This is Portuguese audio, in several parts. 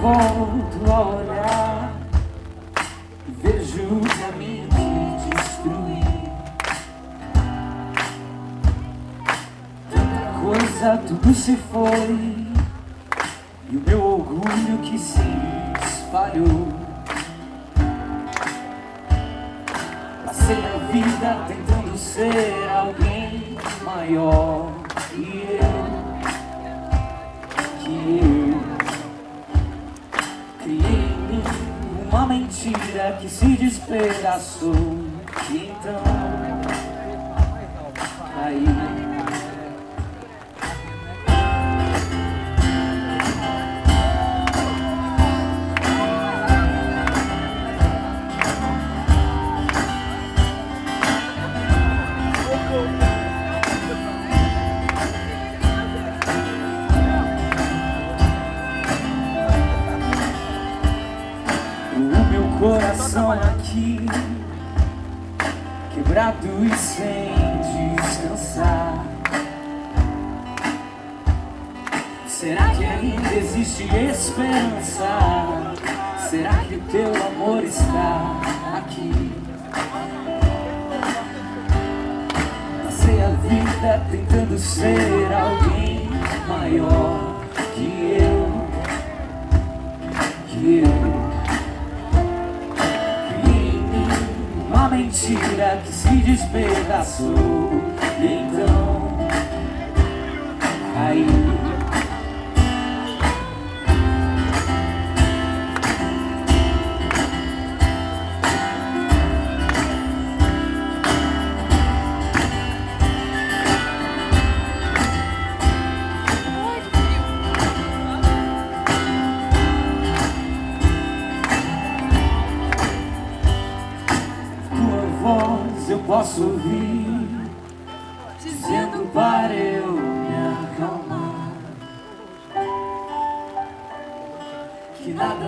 volto a olhar, vejo o caminho que destruí. Tanta coisa, tudo se foi, e o meu orgulho que se espalhou. Passei a vida tentando ser alguém maior que eu. Criei em mim uma mentira que se despedaçou, e então caí. Coração aqui, quebrado e sem descansar. Será que ainda existe esperança? Será que o teu amor está aqui? Passei a vida tentando ser alguém maior que eu. Uma mentira que se despedaçou, e então caí. Eu posso ouvir dizendo para eu me acalmar, que nada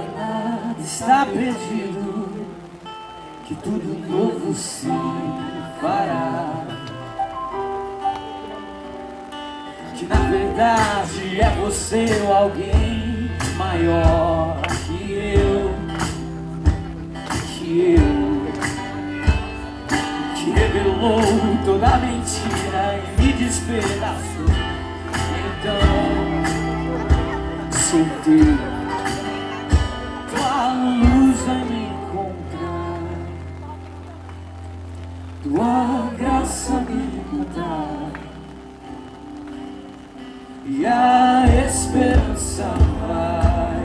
está perdido, que tudo novo se fará, que na verdade é você ou alguém maior que eu, que revelou toda a mentira e me despedaçou. Então soltei, tua luz vai me encontrar, tua graça me mudar, e a esperança vai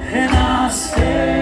renascer.